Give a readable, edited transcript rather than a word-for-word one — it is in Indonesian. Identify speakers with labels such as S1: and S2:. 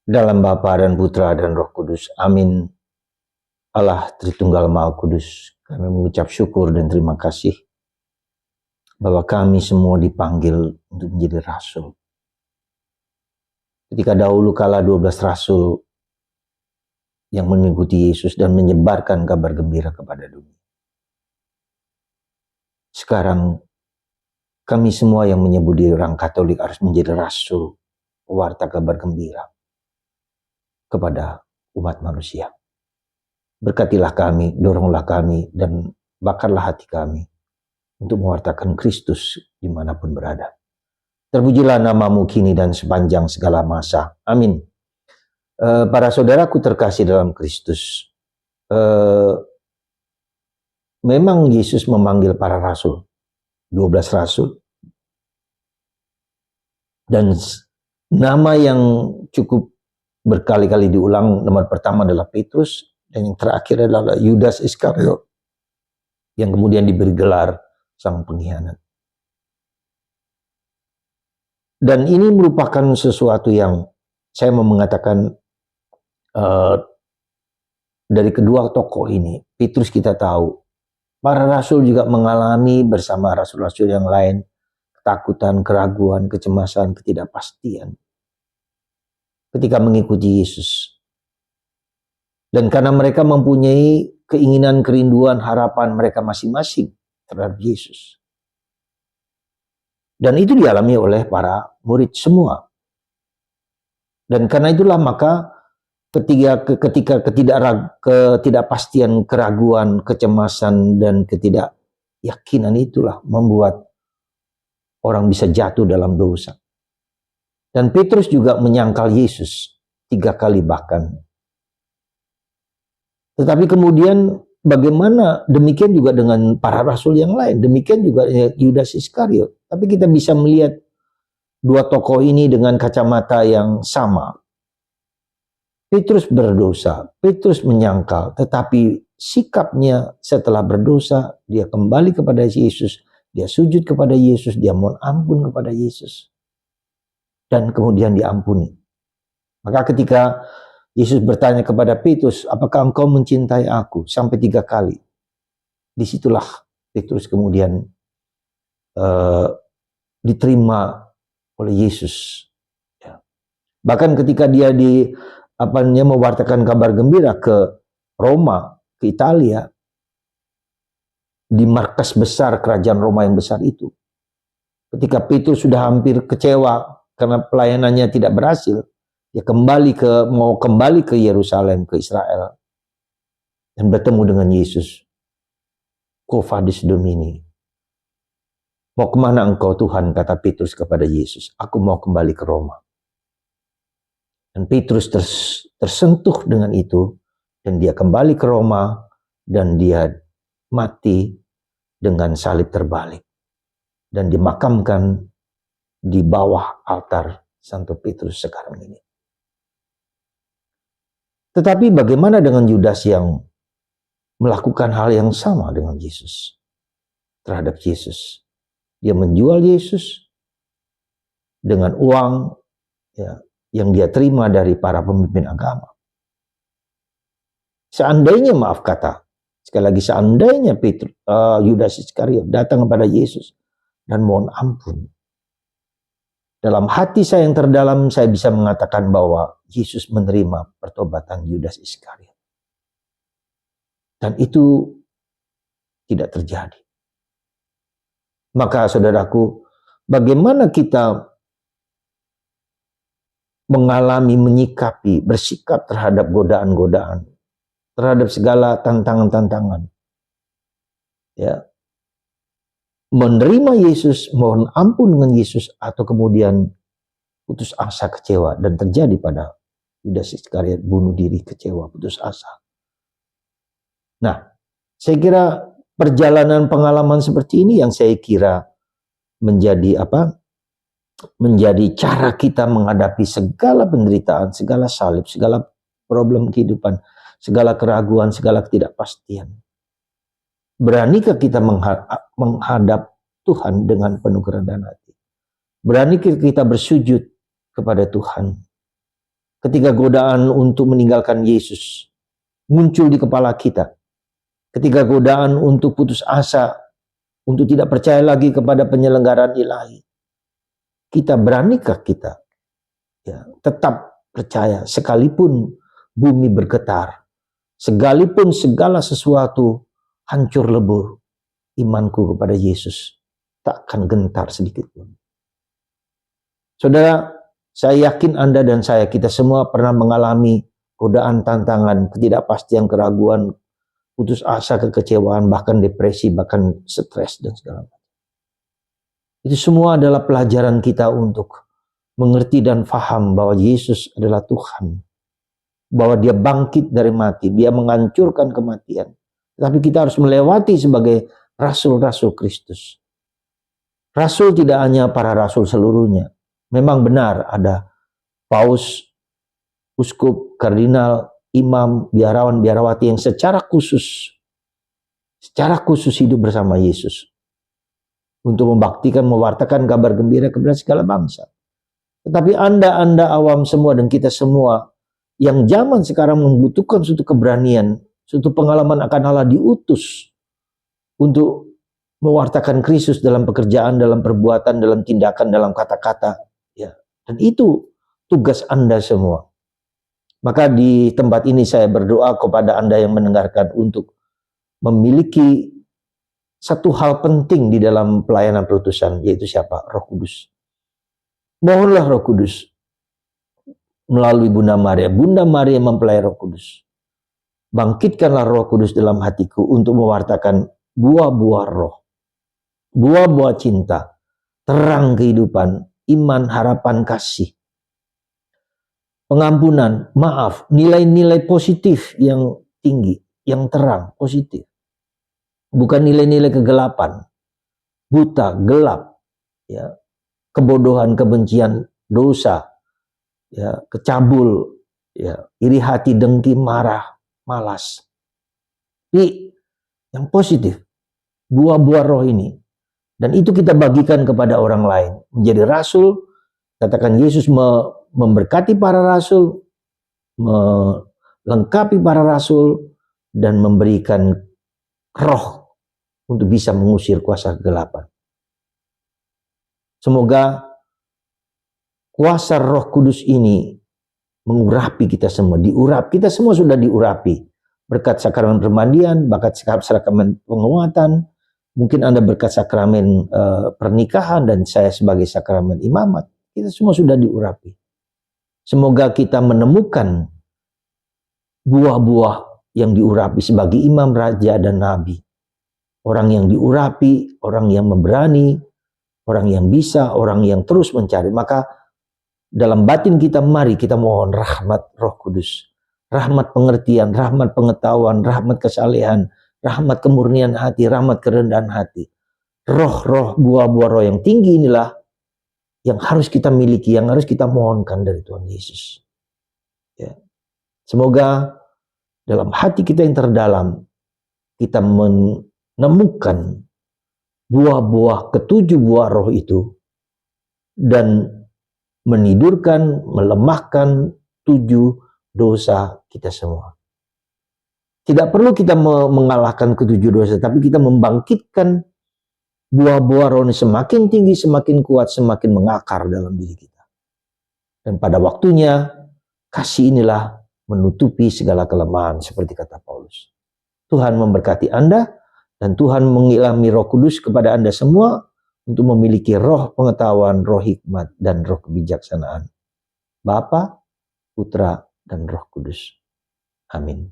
S1: Dalam Bapa dan Putra dan Roh Kudus. Amin. Allah Tritunggal Maha Kudus, kami mengucap syukur dan terima kasih bahwa kami semua dipanggil untuk menjadi rasul. Ketika dahulu kala 12 rasul yang mengikuti Yesus dan menyebarkan kabar gembira kepada dunia. Sekarang kami semua yang menyebut diri orang Katolik harus menjadi rasul, pewarta kabar gembira kepada umat manusia. Berkatilah kami, doronglah kami, dan bakarlah hati kami untuk mewartakan Kristus dimanapun berada. Terpujilah namamu kini dan sepanjang segala masa. Amin. Para saudaraku terkasih dalam Kristus, memang Yesus memanggil para rasul, 12 rasul. Dan nama yang cukup berkali-kali diulang, nomor pertama adalah Petrus, dan yang terakhir adalah Yudas Iskariot, yang kemudian diberi gelar sang pengkhianat. Dan ini merupakan sesuatu yang saya mau mengatakan dari kedua tokoh ini. Petrus kita tahu, para rasul juga mengalami bersama rasul-rasul yang lain ketakutan, keraguan, kecemasan, ketidakpastian ketika mengikuti Yesus. Dan karena mereka mempunyai keinginan, kerinduan, harapan mereka masing-masing terhadap Yesus. Dan itu dialami oleh para murid semua. Dan karena itulah maka ketika ketidakpastian, keraguan, kecemasan, dan ketidakyakinan itulah membuat orang bisa jatuh dalam dosa. Dan Petrus juga menyangkal Yesus 3 kali bahkan. Tetapi kemudian bagaimana demikian juga dengan para rasul yang lain, demikian juga Yudas Iskariot. Tapi kita bisa melihat dua tokoh ini dengan kacamata yang sama. Petrus berdosa, Petrus menyangkal, tetapi sikapnya setelah berdosa, dia kembali kepada Yesus, dia sujud kepada Yesus, dia mohon ampun kepada Yesus. Dan kemudian diampuni. Maka ketika Yesus bertanya kepada Petrus, apakah engkau mencintai aku? Sampai 3 kali. Disitulah Petrus kemudian diterima oleh Yesus. Ya. Bahkan ketika dia mewartakan kabar gembira ke Roma, ke Italia, di markas besar kerajaan Roma yang besar itu. Ketika Petrus sudah hampir kecewa karena pelayanannya tidak berhasil, dia mau kembali ke Yerusalem, ke Israel, dan bertemu dengan Yesus. Quo vadis Domini? Mau kemana engkau Tuhan, kata Petrus kepada Yesus. Aku mau kembali ke Roma. Dan Petrus tersentuh dengan itu, dan dia kembali ke Roma, dan dia mati dengan salib terbalik. Dan dimakamkan di bawah altar Santo Petrus sekarang ini. Tetapi bagaimana dengan Yudas yang melakukan hal yang sama dengan Yesus? Terhadap Yesus. Dia menjual Yesus dengan uang yang dia terima dari para pemimpin agama. Seandainya, sekali lagi seandainya Yudas Iskariot datang kepada Yesus dan mohon ampun, dalam hati saya yang terdalam, saya bisa mengatakan bahwa Yesus menerima pertobatan Yudas Iskariot. Dan itu tidak terjadi. Maka saudaraku, bagaimana kita mengalami, menyikapi, bersikap terhadap godaan-godaan, terhadap segala tantangan-tantangan. Ya. Menerima Yesus, mohon ampun dengan Yesus, atau kemudian putus asa, kecewa, dan terjadi pada Yudas Iskariot, bunuh diri, kecewa, putus asa. Nah, saya kira perjalanan pengalaman seperti ini yang saya kira menjadi cara kita menghadapi segala penderitaan, segala salib, segala problem kehidupan, segala keraguan, segala ketidakpastian. Beranikah kita menghadap Tuhan dengan penuh kerendahan hati? Beranikah kita bersujud kepada Tuhan ketika godaan untuk meninggalkan Yesus muncul di kepala kita, ketika godaan untuk putus asa, untuk tidak percaya lagi kepada penyelenggaraan ilahi, kita beranikah kita tetap percaya sekalipun bumi bergetar, sekalipun segala sesuatu hancur lebur, imanku kepada Yesus tak akan gentar sedikit pun. Saudara, saya yakin Anda dan kita semua pernah mengalami godaan, tantangan, ketidakpastian, keraguan, putus asa, kekecewaan, bahkan depresi, bahkan stres dan segala macam. Itu semua adalah pelajaran kita untuk mengerti dan faham bahwa Yesus adalah Tuhan, bahwa Dia bangkit dari mati, Dia menghancurkan kematian. Tapi kita harus melewati sebagai rasul-rasul Kristus. Rasul tidak hanya para rasul seluruhnya. Memang benar ada paus, uskup, kardinal, imam, biarawan, biarawati yang secara khusus hidup bersama Yesus untuk membaktikan, mewartakan kabar gembira kepada segala bangsa. Tetapi Anda awam semua dan kita semua yang zaman sekarang membutuhkan suatu keberanian, suatu pengalaman akan Allah, diutus untuk mewartakan Kristus dalam pekerjaan, dalam perbuatan, dalam tindakan, dalam kata-kata. Dan itu tugas Anda semua. Maka di tempat ini saya berdoa kepada Anda yang mendengarkan untuk memiliki satu hal penting di dalam pelayanan perutusan, yaitu siapa? Roh Kudus. Mohonlah Roh Kudus melalui Bunda Maria. Bunda Maria mempelai Roh Kudus. Bangkitkanlah Roh Kudus dalam hatiku untuk mewartakan buah-buah roh, buah-buah cinta, terang kehidupan, iman, harapan, kasih, pengampunan, maaf, nilai-nilai positif yang tinggi, yang terang, positif. Bukan nilai-nilai kegelapan, buta, gelap, kebodohan, kebencian, dosa, kecabul, iri hati, dengki, marah, malas. Tapi yang positif, buah-buah roh ini. Dan itu kita bagikan kepada orang lain. Menjadi rasul, katakan Yesus memberkati para rasul, melengkapi para rasul, dan memberikan roh untuk bisa mengusir kuasa kegelapan. Semoga kuasa Roh Kudus ini mengurapi kita semua, kita semua sudah diurapi berkat sakramen permandian, berkat sakramen penguatan. Mungkin Anda berkat sakramen pernikahan dan saya sebagai sakramen imamat. Kita semua sudah diurapi. Semoga kita menemukan buah-buah yang diurapi sebagai imam, raja, dan nabi. Orang yang diurapi, orang yang memberani, orang yang bisa, orang yang terus mencari. Maka dalam batin kita mari kita mohon rahmat Roh Kudus. Rahmat pengertian, rahmat pengetahuan, rahmat kesalehan, rahmat kemurnian hati, rahmat kerendahan hati. Roh-roh, buah-buah roh yang tinggi inilah yang harus kita miliki, yang harus kita mohonkan dari Tuhan Yesus. Semoga dalam hati kita yang terdalam, kita menemukan buah-buah, ketujuh buah roh itu, dan menidurkan, melemahkan 7 dosa kita semua. Tidak perlu kita mengalahkan ketujuh dosa, tapi kita membangkitkan buah-buah roh ini semakin tinggi, semakin kuat, semakin mengakar dalam diri kita. Dan pada waktunya, kasih inilah menutupi segala kelemahan, seperti kata Paulus. Tuhan memberkati Anda, dan Tuhan mengilhami Roh Kudus kepada Anda semua untuk memiliki roh pengetahuan, roh hikmat, dan roh kebijaksanaan. Bapa, Putra, dan Roh Kudus. Amin.